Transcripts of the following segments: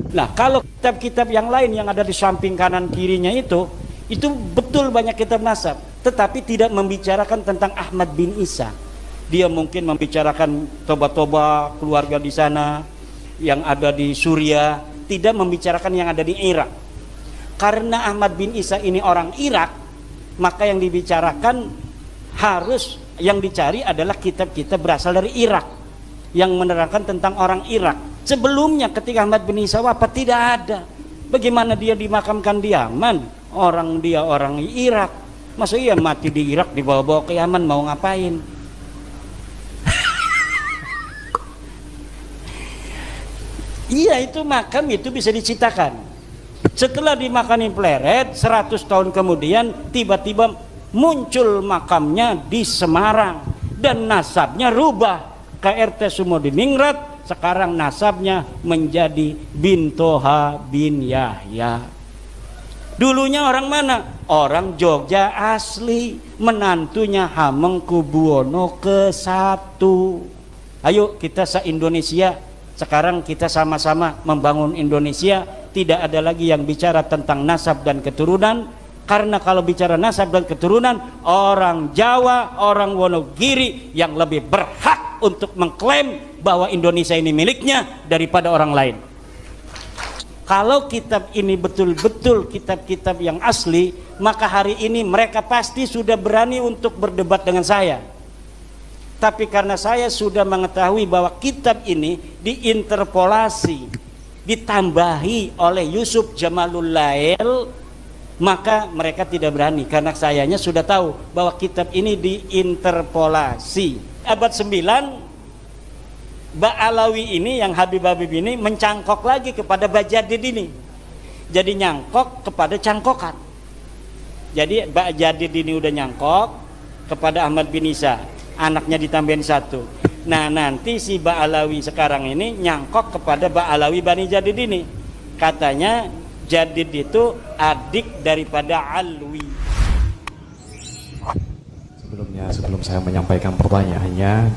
Nah, kalau kitab-kitab yang lain yang ada di samping kanan kirinya itu betul banyak kitab nasab, tetapi tidak membicarakan tentang Ahmad bin Isa. Dia mungkin membicarakan toba-toba keluarga di sana yang ada di Suriah, tidak membicarakan yang ada di Irak. Karena Ahmad bin Isa ini orang Irak, maka yang dibicarakan harus, yang dicari adalah kitab-kitab berasal dari Irak yang menerangkan tentang orang Irak. Sebelumnya ketika Ahmad bin Isa wafat tidak ada. Bagaimana dia dimakamkan di Yaman? Dia orang Irak. Masa iya mati di Irak dibawa-bawa ke Yaman, mau ngapain? Iya, itu makam itu bisa diciptakan. Setelah dimakani pleret 100 tahun kemudian tiba-tiba muncul makamnya di Semarang dan nasabnya rubah ke RT Sumodiningrat. Sekarang nasabnya menjadi bin Toha bin Yahya. Dulunya orang mana? Orang Jogja asli, menantunya Hamengkubuwono ke-1. Ayo kita se-Indonesia, sekarang kita sama-sama membangun Indonesia. Tidak ada lagi yang bicara tentang nasab dan keturunan. Karena kalau bicara nasab dan keturunan, orang Jawa, orang Wonogiri yang lebih berhak untuk mengklaim bahwa Indonesia ini miliknya daripada orang lain. Kalau kitab ini betul-betul kitab-kitab yang asli, maka hari ini mereka pasti sudah berani untuk berdebat dengan saya. Tapi karena saya sudah mengetahui bahwa kitab ini diinterpolasi, ditambahi oleh Yusuf Jamalul Lail, maka mereka tidak berani, karena sayanya sudah tahu bahwa kitab ini diinterpolasi. Abad 9 Ba'alawi ini, yang Habib-Habib ini mencangkok lagi kepada Bajadid ini. Jadi nyangkok kepada cangkokan. Jadi Bajadid ini udah nyangkok kepada Ahmad bin Isa, anaknya ditambahin 1. Nah nanti si Ba'alawi sekarang ini nyangkok kepada Ba'alawi Bani Jadid ini. Katanya Jadid itu adik daripada Alwi. Sebelum saya menyampaikan pertanyaannya,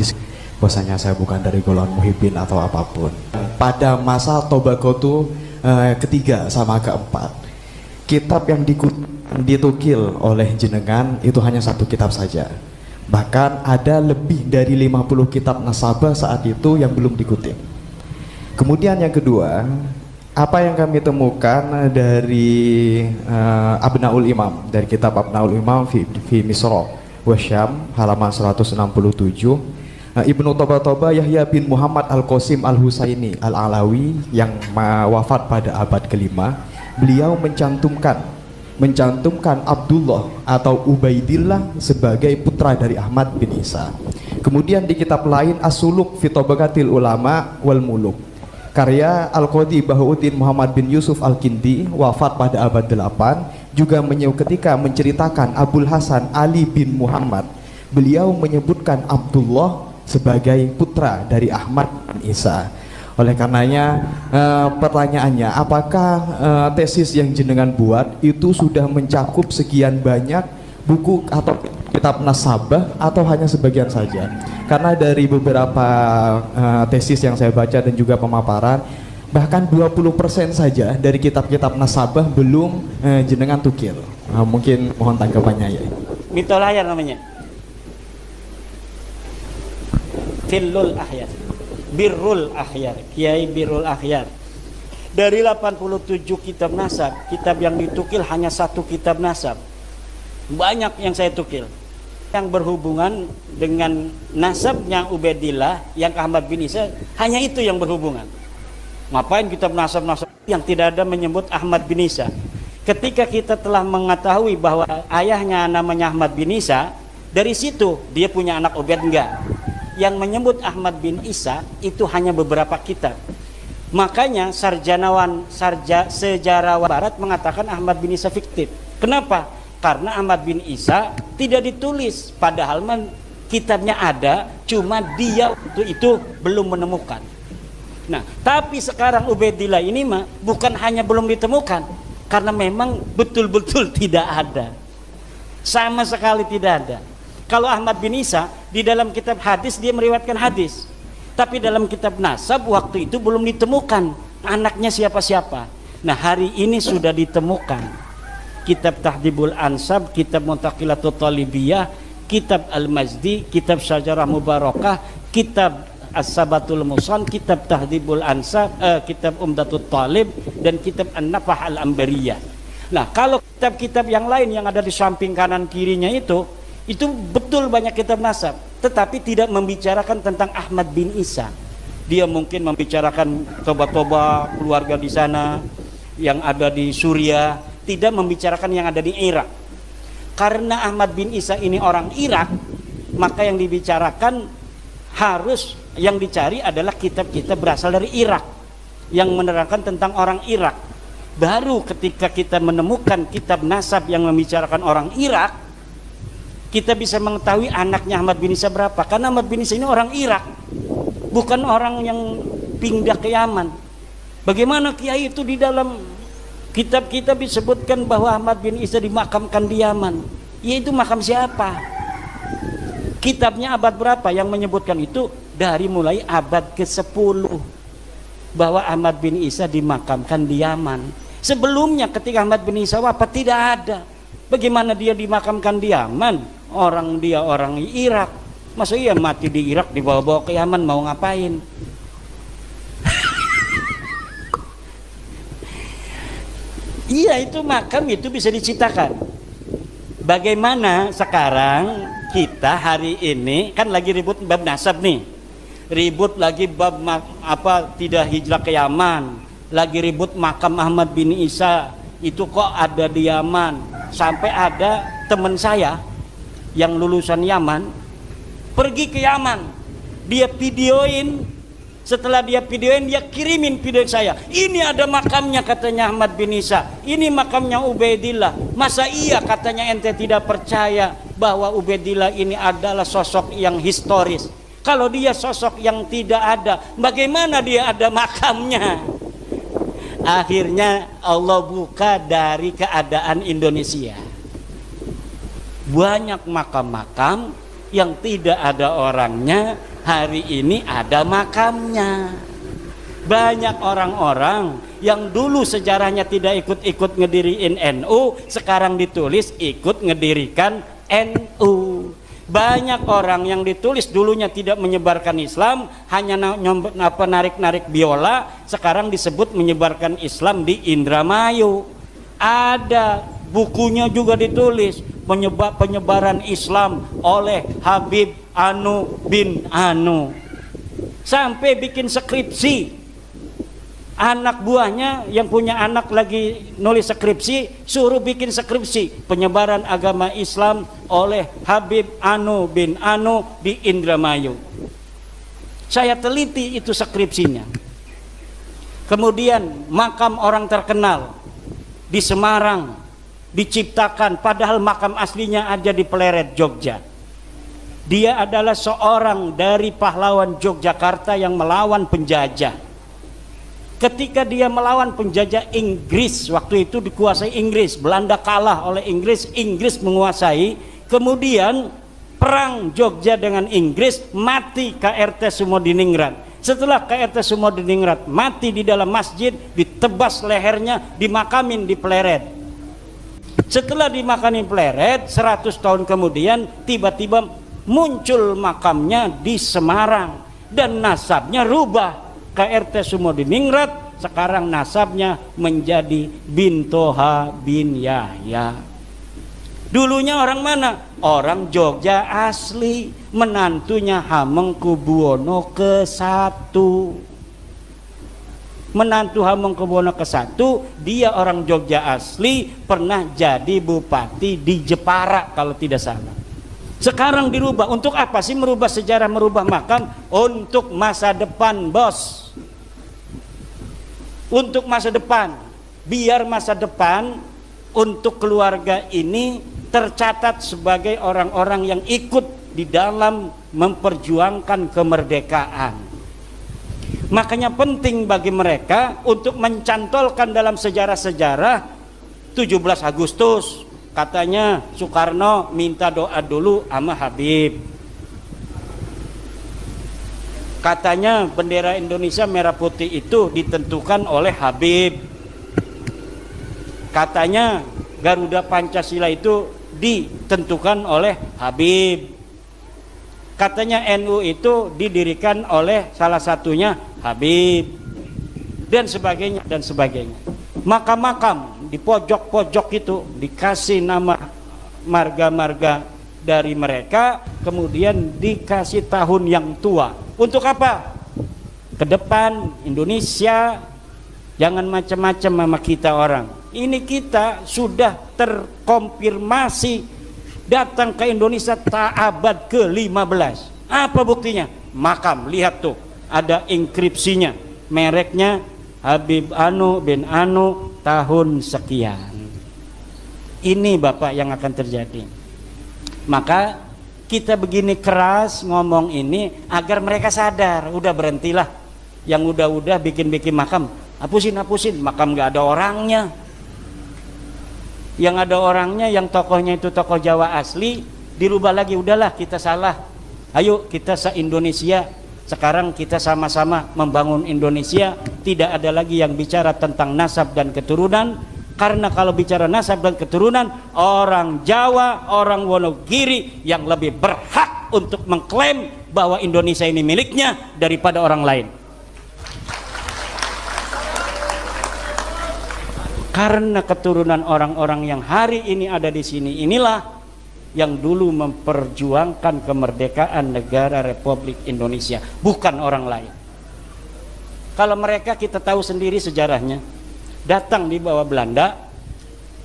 bahwasanya saya bukan dari golongan muhibbin atau apapun. Pada masa Tobagotu ketiga sama keempat, kitab yang ditukil oleh jenengan itu hanya 1 kitab saja. Bahkan ada lebih dari 50 kitab nasabah saat itu yang belum dikutip. Kemudian yang kedua, apa yang kami temukan dari Abnaul Imam, dari kitab Abnaul Imam fi Misra wa Syam halaman 167, Ibnu Toba Yahya bin Muhammad Al-Qasim Al-Husaini Al-Alawi yang wafat pada abad ke-5, beliau mencantumkan Abdullah atau Ubaidillah sebagai putra dari Ahmad bin Isa. Kemudian di kitab lain As-Suluk fi Tabaqatil Ulama wal Muluk, karya Al-Qadhi Bahauddin Muhammad bin Yusuf Al-Kindi, wafat pada abad 8, juga ketika menceritakan Abul Hasan Ali bin Muhammad, beliau menyebutkan Abdullah sebagai putra dari Ahmad bin Isa. Oleh karenanya pertanyaannya, apakah tesis yang jenengan buat itu sudah mencakup sekian banyak buku atau kitab nasabah atau hanya sebagian saja? Karena dari beberapa tesis yang saya baca dan juga pemaparan, bahkan 20% saja dari kitab-kitab nasabah belum jenengan tukil. Mungkin mohon tanggapannya ya. Mitolayar namanya. Fillul Ahyar, Birrul Ahyar, Kiai Birrul Ahyar. Dari 87 kitab nasab, kitab yang ditukil hanya 1 kitab nasab. Banyak yang saya tukil yang berhubungan dengan nasabnya Ubaidillah yang ke Ahmad bin Isa, hanya itu yang berhubungan. Ngapain kitab nasab-nasab yang tidak ada menyebut Ahmad bin Isa? Ketika kita telah mengetahui bahwa ayahnya namanya Ahmad bin Isa, dari situ dia punya anak Ubaid enggak? Yang menyebut Ahmad bin Isa itu hanya beberapa kitab. Makanya sejarawan barat mengatakan Ahmad bin Isa fiktif. Kenapa? Karena Ahmad bin Isa tidak ditulis, padahal kitabnya ada, cuma dia itu belum menemukan. Nah, tapi sekarang Ubaidillah ini mah bukan hanya belum ditemukan, karena memang betul-betul tidak ada, sama sekali tidak ada. Kalau Ahmad bin Isa di dalam kitab hadis dia meriwayatkan hadis, tapi dalam kitab nasab waktu itu belum ditemukan anaknya siapa-siapa. Nah, hari ini sudah ditemukan kitab Tahdhibul Ansab, kitab Muntaqilatul Talibiyah, kitab Al-Mazdi, kitab Syajarah Mubarakah, kitab As-Sabatul Musan, kitab Tahdhibul Ansab, kitab Umdatul Talib, dan kitab An-Nafah Al-Ambariyah. Nah, kalau kitab-kitab yang lain yang ada di samping kanan kirinya itu betul banyak kitab nasab, tetapi tidak membicarakan tentang Ahmad bin Isa. Dia mungkin membicarakan toba-toba keluarga di sana yang ada di Suriah, tidak membicarakan yang ada di Irak. Karena Ahmad bin Isa ini orang Irak, maka yang dibicarakan harus, yang dicari adalah kitab-kitab berasal dari Irak yang menerangkan tentang orang Irak. Baru ketika kita menemukan kitab nasab yang membicarakan orang Irak, kita bisa mengetahui anaknya Ahmad bin Isa berapa. Karena Ahmad bin Isa ini orang Irak, bukan orang yang pindah ke Yaman. Bagaimana kiai itu di dalam kitab-kitab disebutkan bahwa Ahmad bin Isa dimakamkan di Yaman? Yaitu makam siapa? Kitabnya abad berapa yang menyebutkan itu? Dari mulai abad ke-10 bahwa Ahmad bin Isa dimakamkan di Yaman. Sebelumnya ketika Ahmad bin Isa wafat tidak ada. Bagaimana dia dimakamkan di Yaman? Dia orang Irak. Masa iya mati di Irak dibawa-bawa ke Yaman, mau ngapain? Iya, itu makam itu bisa diciptakan. Bagaimana sekarang kita hari ini kan lagi ribut bab nasab nih, ribut lagi bab tidak hijrah ke Yaman, lagi ribut makam Ahmad bin Isa itu kok ada di Yaman. Sampai ada teman saya yang lulusan Yaman pergi ke Yaman, dia videoin. Setelah dia videoin, dia kirimin video saya. Ini ada makamnya katanya Ahmad bin Isa. Ini makamnya Ubaidillah. Masa iya katanya ente tidak percaya bahwa Ubaidillah ini adalah sosok yang historis? Kalau dia sosok yang tidak ada, bagaimana dia ada makamnya? Akhirnya Allah buka dari keadaan Indonesia. Banyak makam-makam yang tidak ada orangnya, hari ini ada makamnya. Banyak orang-orang yang dulu sejarahnya tidak ikut-ikut ngediriin NU, sekarang ditulis ikut ngedirikan NU. Banyak orang yang ditulis dulunya tidak menyebarkan Islam, hanya narik-narik biola, sekarang disebut menyebarkan Islam di Indramayu. Ada bukunya juga ditulis penyebaran Islam oleh Habib Anu bin Anu, sampai bikin skripsi. Anak buahnya yang punya anak lagi nulis skripsi, suruh bikin skripsi penyebaran agama Islam oleh Habib Anu bin Anu di Indramayu. Saya teliti itu skripsinya. Kemudian makam orang terkenal di Semarang diciptakan, padahal makam aslinya ada di Pleret, Jogja. Dia adalah seorang dari pahlawan Yogyakarta yang melawan penjajah. Ketika dia melawan penjajah Inggris, waktu itu dikuasai Inggris, Belanda kalah oleh Inggris, Inggris menguasai. Kemudian perang Jogja dengan Inggris, mati KRT Sumodiningrat. Setelah KRT Sumodiningrat mati di dalam masjid, ditebas lehernya, dimakamin di Pleret. Setelah dimakamin Pleret, 100 tahun kemudian tiba-tiba muncul makamnya di Semarang dan nasabnya rubah. KRT Sumodiningrat sekarang nasabnya menjadi bin Toha bin Yahya. Dulunya orang mana? Orang Jogja asli, menantunya Hamengkubuwono ke-1. Menantu Hamengkubuwono ke-1, dia orang Jogja asli, pernah jadi bupati di Jepara kalau tidak salah. Sekarang dirubah. Untuk apa sih merubah sejarah, merubah makam? Untuk masa depan, bos. Untuk masa depan. Biar masa depan untuk keluarga ini tercatat sebagai orang-orang yang ikut di dalam memperjuangkan kemerdekaan. Makanya penting bagi mereka untuk mencantolkan dalam sejarah-sejarah 17 Agustus. Katanya Soekarno minta doa dulu sama Habib. Katanya bendera Indonesia merah putih itu ditentukan oleh Habib. Katanya Garuda Pancasila itu ditentukan oleh Habib. Katanya NU itu didirikan oleh salah satunya Habib, dan sebagainya dan sebagainya. Makam-makam di pojok-pojok itu dikasih nama marga-marga dari mereka, kemudian dikasih tahun yang tua. Untuk apa? Ke depan Indonesia jangan macam-macam sama kita orang. Ini kita sudah terkonfirmasi datang ke Indonesia abad ke-15. Apa buktinya? Makam, lihat tuh, ada inskripsinya, mereknya Habib Anu bin Anu tahun sekian. Ini Bapak yang akan terjadi. Maka kita begini keras ngomong ini agar mereka sadar. Udah berhentilah yang udah bikin-bikin makam, hapusin makam, nggak ada orangnya. Yang ada orangnya, yang tokohnya itu tokoh Jawa asli, dirubah lagi. Udahlah, kita salah. Ayo kita se-Indonesia sekarang kita sama-sama membangun Indonesia. Tidak ada lagi yang bicara tentang nasab dan keturunan, karena kalau bicara nasab dan keturunan, orang Jawa, orang Wonogiri yang lebih berhak untuk mengklaim bahwa Indonesia ini miliknya daripada orang lain. Karena keturunan orang-orang yang hari ini ada di sini inilah yang dulu memperjuangkan kemerdekaan negara Republik Indonesia, bukan orang lain. Kalau mereka kita tahu sendiri sejarahnya, datang di bawah Belanda,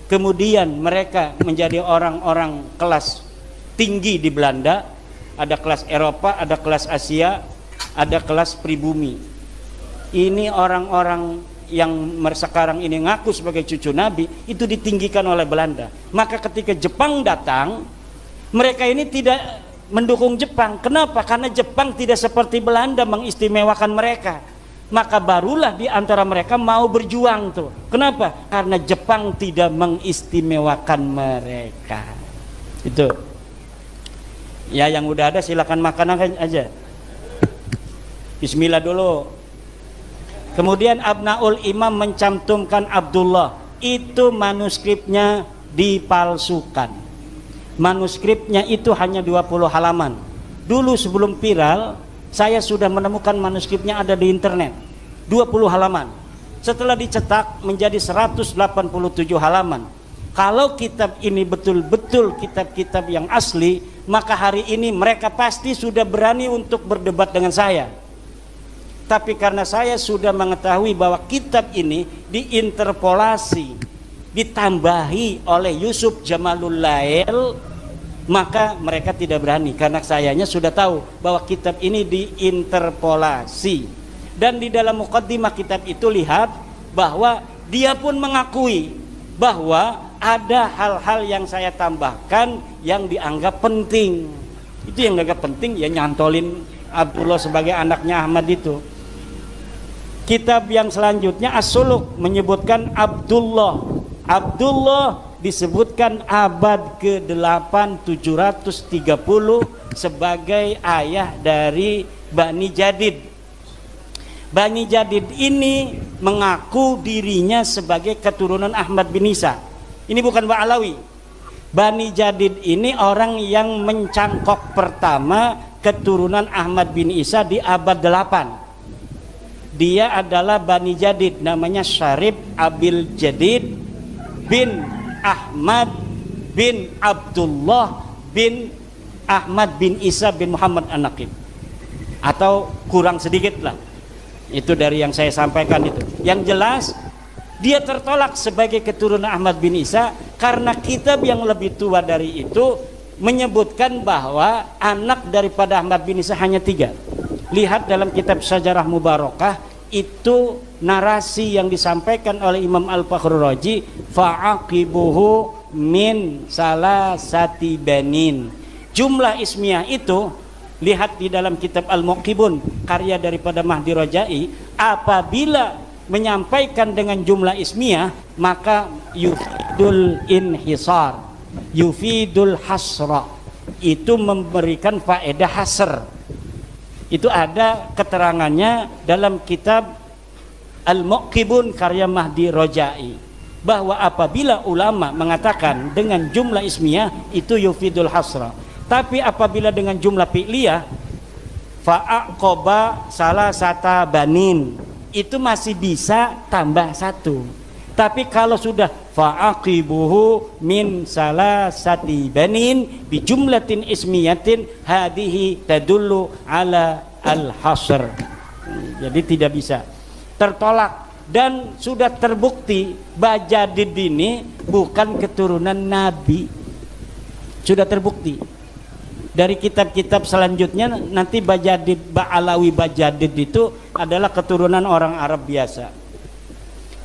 kemudian mereka menjadi orang-orang kelas tinggi di Belanda, ada kelas Eropa, ada kelas Asia, ada kelas pribumi. Ini orang-orang yang sekarang ini ngaku sebagai cucu Nabi itu ditinggikan oleh Belanda. Maka ketika Jepang datang, mereka ini tidak mendukung Jepang. Kenapa? Karena Jepang tidak seperti Belanda mengistimewakan mereka. Maka barulah di antara mereka mau berjuang tuh. Kenapa? Karena Jepang tidak mengistimewakan mereka. Itu. Ya, yang udah ada silakan makan aja. Bismillah dulu. Kemudian Abnaul Imam mencantumkan Abdullah, itu manuskripnya dipalsukan. Manuskripnya itu hanya 20 halaman. Dulu sebelum viral, saya sudah menemukan manuskripnya ada di internet, 20 halaman. Setelah dicetak menjadi 187 halaman. Kalau kitab ini betul-betul kitab-kitab yang asli, maka hari ini mereka pasti sudah berani untuk berdebat dengan saya. Tapi karena saya sudah mengetahui bahwa kitab ini diinterpolasi, ditambahi oleh Yusuf Jamalul Lail, maka mereka tidak berani. Karena sayanya sudah tahu bahwa kitab ini diinterpolasi. Dan di dalam muqaddimah kitab itu lihat bahwa dia pun mengakui bahwa ada hal-hal yang saya tambahkan yang dianggap penting. Itu yang dianggap penting, ya nyantolin Abdullah sebagai anaknya Ahmad itu. Kitab yang selanjutnya As-Suluk menyebutkan Abdullah. Abdullah disebutkan abad ke-8 730 sebagai ayah dari Bani Jadid. Bani Jadid ini mengaku dirinya sebagai keturunan Ahmad bin Isa. Ini bukan Ba'alawi. Bani Jadid ini orang yang mencangkok pertama keturunan Ahmad bin Isa di abad 8. Dia adalah Bani Jadid, namanya Syarif Abil Jadid bin Ahmad bin Abdullah bin Ahmad bin Isa bin Muhammad An-Naqib, atau kurang sedikit lah. Itu dari yang saya sampaikan itu. Yang jelas dia tertolak sebagai keturunan Ahmad bin Isa karena kitab yang lebih tua dari itu menyebutkan bahwa anak daripada Ahmad bin Isa hanya 3. Lihat dalam kitab Sajarah Mubarakah, itu narasi yang disampaikan oleh Imam Al-Fakhrur Razi, fa'aqibuhu min salasati banin. Jumlah ismiyah itu, lihat di dalam kitab Al-Muqibun karya daripada Mahdi Rajai, apabila menyampaikan dengan jumlah ismiyah maka yufidul inhisar, yufidul hasra, itu memberikan faedah hasr. Itu ada keterangannya dalam kitab Al-Muqibun karya Mahdi Rojai, bahwa apabila ulama mengatakan dengan jumlah ismiyah itu yufidul hasra, tapi apabila dengan jumlah fi'liyah fa'aqoba salah sata banin, itu masih bisa tambah satu. Tapi kalau sudah fa'aqibuhu min salasati banin bi jumlatin ismiyatin hadihi tadullu ala al-hasr. Jadi tidak bisa, tertolak. Dan sudah terbukti Bajadid ini bukan keturunan Nabi, sudah terbukti dari kitab-kitab selanjutnya. Nanti Ba'alawi Bajadid itu adalah keturunan orang Arab biasa.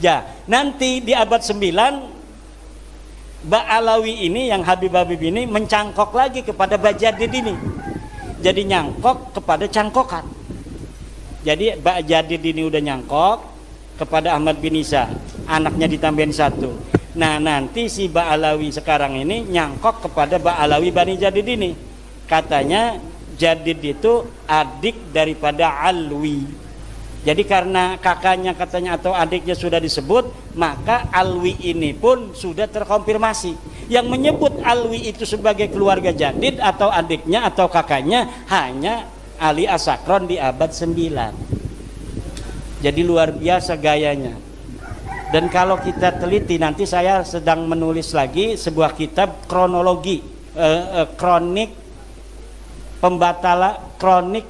Ya, nanti di abad 9 Ba'alawi ini, yang Habib-Habib ini mencangkok lagi kepada Bajadid ini. Jadi nyangkok kepada cangkokan. Jadi Bajadid ini udah nyangkok kepada Ahmad bin Isa, anaknya ditambahin satu. Nah, nanti si Ba'alawi sekarang ini nyangkok kepada Ba'alawi Bani Jadid ini. Katanya Jadid itu adik daripada Alwi. Jadi karena kakaknya katanya atau adiknya sudah disebut, maka Alwi ini pun sudah terkonfirmasi. Yang menyebut Alwi itu sebagai keluarga Jadid atau adiknya atau kakaknya hanya Ali As-Sakron di abad 9. Jadi luar biasa gayanya. Dan kalau kita teliti, nanti saya sedang menulis lagi sebuah kitab kronologi, kronik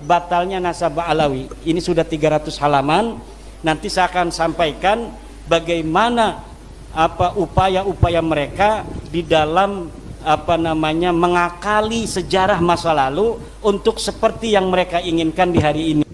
batalnya nasab Alawi. Ini sudah 300 halaman. Nanti saya akan sampaikan bagaimana upaya-upaya mereka di dalam mengakali sejarah masa lalu untuk seperti yang mereka inginkan di hari ini.